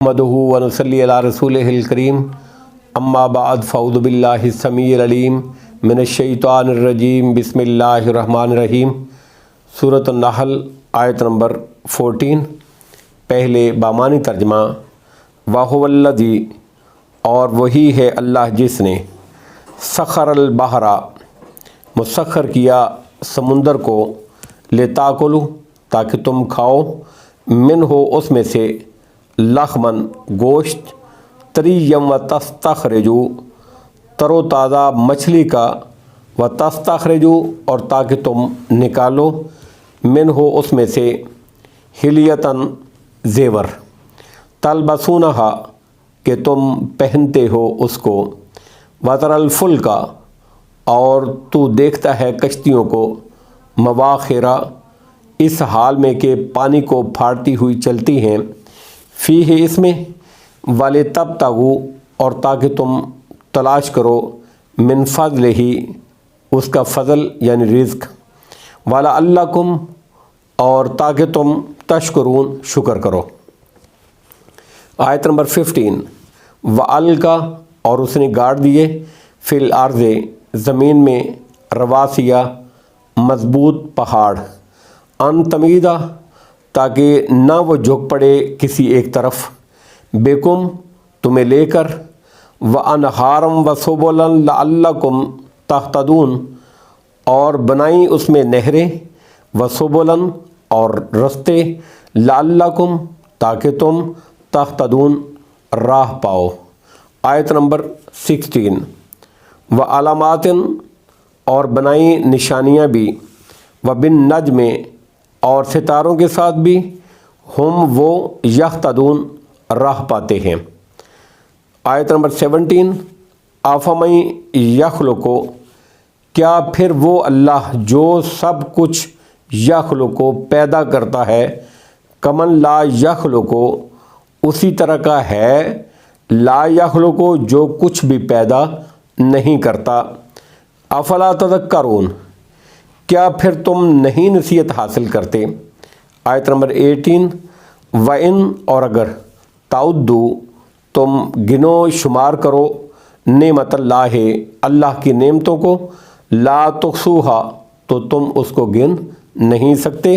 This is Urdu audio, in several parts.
نحمدہ ونصلی علی رسولہ الکریم اما بعد فاعوذ باللہ السمیع العلیم من الشیطان الرجیم بسم اللہ الرحمن الرحیم۔ سورۃ النحل آیت نمبر 14۔ پہلے بامانی ترجمہ۔ وَهُوَ الَّذِي، اور وہی ہے اللہ جس نے سخر البحر، مسخر کیا سمندر کو، لتاکلوا، تاکہ تم کھاؤ، منہ اس میں سے، لحمن گوشت، طریم و تستخرجوا، تر و تازہ مچھلی کا، و تستخرجوا، اور تاکہ تم نکالو، منہ اس میں سے، حلیتاً زیور، تلبسونہا، کہ تم پہنتے ہو اس کو، وتر الفلک، اور تو دیکھتا ہے کشتیوں کو، مواخرہ، اس حال میں کہ پانی کو پھاڑتی ہوئی چلتی ہیں، فیہ اس میں، وَلِتَبْتَغُوا، اور تاکہ تم تلاش کرو، من فضلہ، اس کا فضل یعنی رزق، وَلَعَلَّکُمْ، اور تاکہ تم تشکرون، شکر کرو۔ آیت نمبر 15۔ وَأَلْقَى، اور اس نے گاڑ دیے، فی الارض، زمین میں، رواسیہ، مضبوط پہاڑ، ان تمیدہ، تاکہ نہ وہ جھک پڑے کسی ایک طرف، بکم، تمہیں لے کر، وَأَنْہَارًا وَسُبُلًا لَعَلَّکُمْ تہتدون، اور بنائیں اس میں نہریں، وَسُبُلًا، اور رستے، لَعَلَّکُمْ، تاکہ تم تہتدون، راہ پاؤ۔ آیت نمبر 16۔ وَعَلَامَاتٍ، اور بنائیں نشانیاں بھی، وَبِالنَّجْمِ، اور ستاروں کے ساتھ بھی، ہم وہ یہتدون، راہ پاتے ہیں۔ آیت نمبر 17۔ آفَمَن یخلق، کیا پھر وہ اللہ جو سب کچھ یخلق، پیدا کرتا ہے، کمن لا یخلق، اسی طرح کا ہے، لا یخلق، جو کچھ بھی پیدا نہیں کرتا، افلا تذکرون، کیا پھر تم نہیں نصیحت حاصل کرتے۔ آیت نمبر 18۔ وَإِن، اور اگر، تعدوا، تم گنو شمار کرو، نعمت اللہ، اللہ کی نعمتوں کو، لا تحصوها، تو تم اس کو گن نہیں سکتے،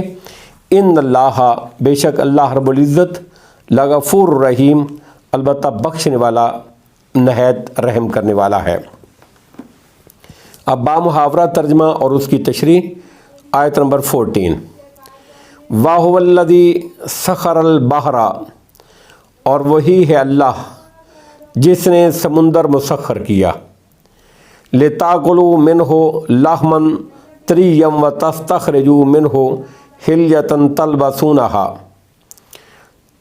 ان اللہ، بے شک اللہ رب العزت، لغفور رحیم، البتہ بخشنے والا، نہایت رحم کرنے والا ہے۔ اب بامحاورہ ترجمہ اور اس کی تشریح۔ آیت نمبر 14۔ وَهُوَ الَّذِي سَخَرَ الْبَحْرَ، اور وہی ہے اللہ جس نے سمندر مسخر کیا، لِتَأْكُلُوا مِنْهُ لَحْمًا طَرِيًّا وَتَسْتَخْرِجُوا مِنْهُ حِلْيَةً تَلْبَسُونَهَا،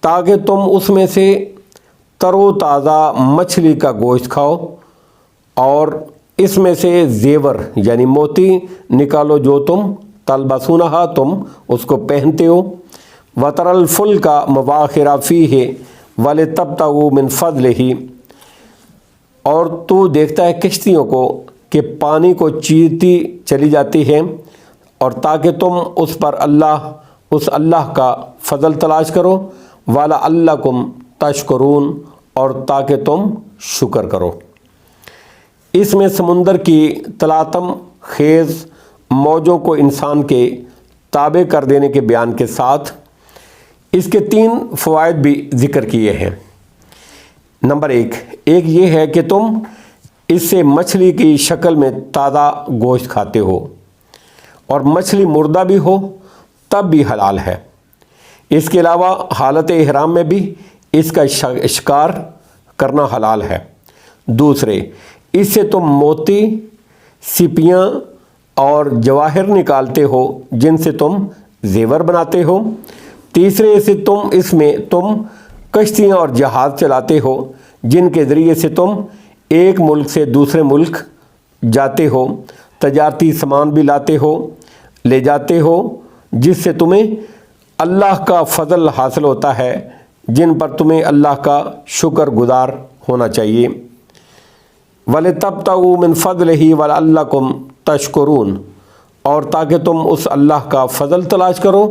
تاکہ تم اس میں سے تر و تازہ مچھلی کا گوشت کھاؤ، اور اس میں سے زیور یعنی موتی نکالو جو تم، تلبسونہا، تم اس کو پہنتے ہو، وتر الفلک مواخر فیہ ولتبتغوا من فضلہ، اور تو دیکھتا ہے کشتیوں کو کہ پانی کو چیرتی چلی جاتی ہیں، اور تاکہ تم اس پر اس اللہ کا فضل تلاش کرو، وَلَعَلَّکُمْ تشکرون، اور تاکہ تم شکر کرو۔ اس میں سمندر کی تلاطم خیز موجوں کو انسان کے تابع کر دینے کے بیان کے ساتھ اس کے 3 فوائد بھی ذکر کیے ہیں۔ نمبر 1 یہ ہے کہ تم اس سے مچھلی کی شکل میں تازہ گوشت کھاتے ہو، اور مچھلی مردہ بھی ہو تب بھی حلال ہے۔ اس کے علاوہ حالت احرام میں بھی اس کا شکار کرنا حلال ہے۔ دوسرے، اس سے تم موتی، سیپیاں اور جواہر نکالتے ہو جن سے تم زیور بناتے ہو۔ تیسرے، اس میں تم کشتیاں اور جہاز چلاتے ہو جن کے ذریعے سے تم ایک ملک سے دوسرے ملک جاتے ہو، تجارتی سامان بھی لے جاتے ہو، جس سے تمہیں اللہ کا فضل حاصل ہوتا ہے، جن پر تمہیں اللہ کا شکر گزار ہونا چاہیے۔ وَلِتَبْتَغُوا مِنْ فَضْلِهِ وَلَعَلَّكُمْ تَشْكُرُونَ، اور تاکہ تم اس اللہ کا فضل تلاش کرو،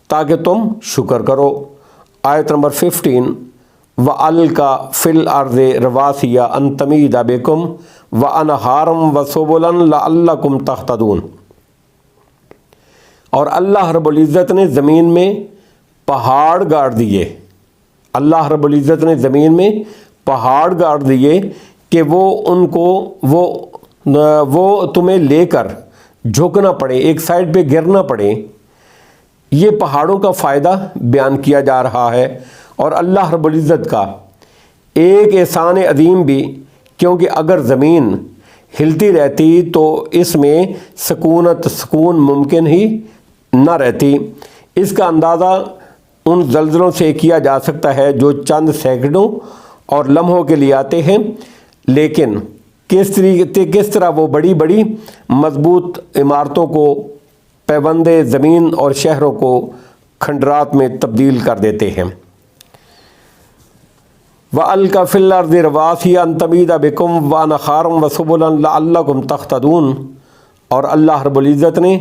تاکہ تم شکر کرو۔ آیت نمبر 15۔ وَأَلْقَى فِي الْأَرْضِ رَوَاسِيَ أَن تَمِيدَ بِكُمْ وَأَنْهَارًا وَسُبُلًا لَعَلَّكُمْ تَهْتَدُونَ۔ اور اللہ رب العزت نے زمین میں پہاڑ گاڑ دیے، اللہ رب العزت نے زمین میں پہاڑ گاڑ دیے کہ وہ تمہیں لے کر جھکنا پڑے، ایک سائڈ پہ گرنا پڑے۔ یہ پہاڑوں کا فائدہ بیان کیا جا رہا ہے، اور اللہ رب العزت کا ایک احسان عظیم بھی، کیونکہ اگر زمین ہلتی رہتی تو اس میں سکون ممکن ہی نہ رہتی۔ اس کا اندازہ ان زلزلوں سے کیا جا سکتا ہے جو چند سیکنڈوں اور لمحوں کے لیے آتے ہیں، لیکن کس طرح وہ بڑی بڑی مضبوط عمارتوں کو، پیوندے زمین اور شہروں کو کھنڈرات میں تبدیل کر دیتے ہیں۔ وَأَلْقَى فِي الْأَرْضِ رَوَاسِيَ أَن تَمِيدَ بِكُمْ وَأَنْهَارًا وَسُبُلًا لَعَلَّكُمْ تَهْتَدُونَ۔ اور اللہ رب العزت نے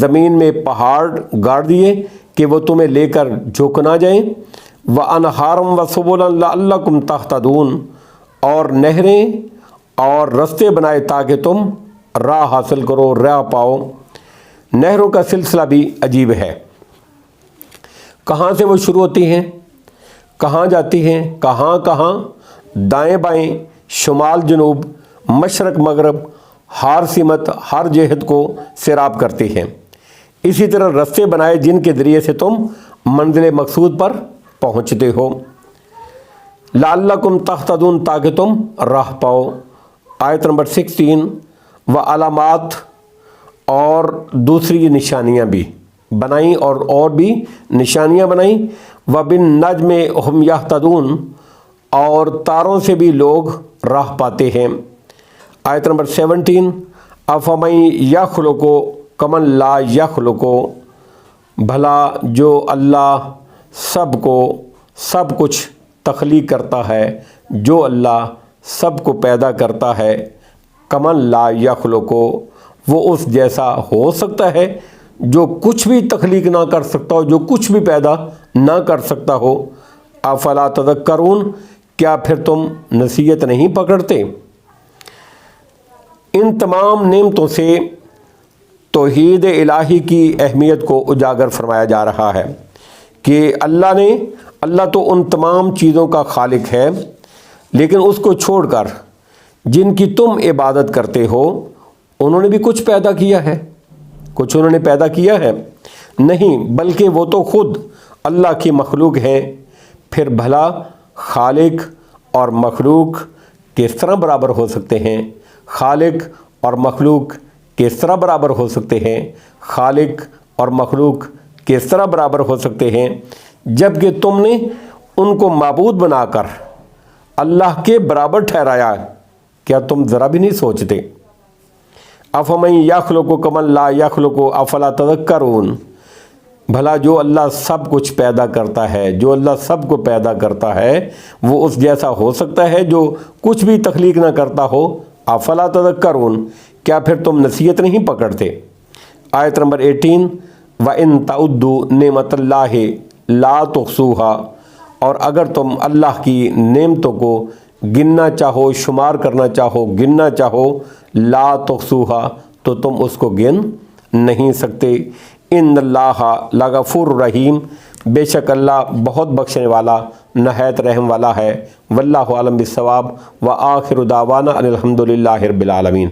زمین میں پہاڑ گاڑ دیے کہ وہ تمہیں لے کر جھک نہ جائیں۔ وَأَنْهَارًا وَسُبُلًا لَعَلَّكُمْ تَهْتَدُونَ، اور نہریں اور رستے بنائے تاکہ تم راہ حاصل کرو، راہ پاؤ۔ نہروں کا سلسلہ بھی عجیب ہے، کہاں سے وہ شروع ہوتی ہیں، کہاں جاتی ہیں، کہاں دائیں بائیں، شمال جنوب، مشرق مغرب، ہر سمت، ہر جہت کو سیراب کرتی ہیں۔ اسی طرح رستے بنائے جن کے ذریعے سے تم منزل مقصود پر پہنچتے ہو۔ لعلکم تہتدون، تاکہ تم راہ پاؤ۔ آیت نمبر 16۔ وعلامات، اور دوسری نشانیاں بھی بنائیں، اور بھی نشانیاں بنائیں۔ وبالنجم ہم یہتدون، اور تاروں سے بھی لوگ راہ پاتے ہیں۔ آیت نمبر 17۔ افمن یخلق کمن لا یخلق، بھلا جو اللہ سب کچھ تخلیق کرتا ہے، جو اللہ سب کو پیدا کرتا ہے، کمن لا یخلق، وہ اس جیسا ہو سکتا ہے جو کچھ بھی تخلیق نہ کر سکتا ہو، جو کچھ بھی پیدا نہ کر سکتا ہو۔ افلا تذکرون، کیا پھر تم نصیحت نہیں پکڑتے؟ ان تمام نعمتوں سے توحید الہی کی اہمیت کو اجاگر فرمایا جا رہا ہے کہ اللہ تو ان تمام چیزوں کا خالق ہے، لیکن اس کو چھوڑ کر جن کی تم عبادت کرتے ہو، انہوں نے بھی کچھ پیدا کیا ہے، کچھ انہوں نے پیدا کیا ہے؟ نہیں، بلکہ وہ تو خود اللہ کی مخلوق ہیں۔ پھر بھلا خالق اور مخلوق کس طرح برابر ہو سکتے ہیں؟ خالق اور مخلوق کس طرح برابر ہو سکتے ہیں؟ خالق اور مخلوق کس طرح برابر ہو سکتے ہیں جبکہ تم نے ان کو معبود بنا کر اللہ کے برابر ٹھہرایا؟ کیا تم ذرا بھی نہیں سوچتے؟ افمن یخلق کمن لا یخلق افلا تذکرون، بھلا جو اللہ سب کچھ پیدا کرتا ہے، جو اللہ سب کو پیدا کرتا ہے، وہ اس جیسا ہو سکتا ہے جو کچھ بھی تخلیق نہ کرتا ہو؟ افلا تذکرون، کیا پھر تم نصیحت نہیں پکڑتے؟ آیت نمبر 18۔ وَإِن تَعُدُّوا نِعْمَتَ اللَّهِ لَا تُحْصُوهَا، اور اگر تم اللہ کی نعمتوں کو گننا چاہو، شمار کرنا چاہو، گننا چاہو، لا تحصوها، تو تم اس کو گن نہیں سکتے۔ ان اللہ لغفور رحیم، بے شک اللہ بہت بخشنے والا، نہایت رحم والا ہے۔ واللہ عالم بالصواب، وآخر دعوانا ان الحمد للہ رب العالمین۔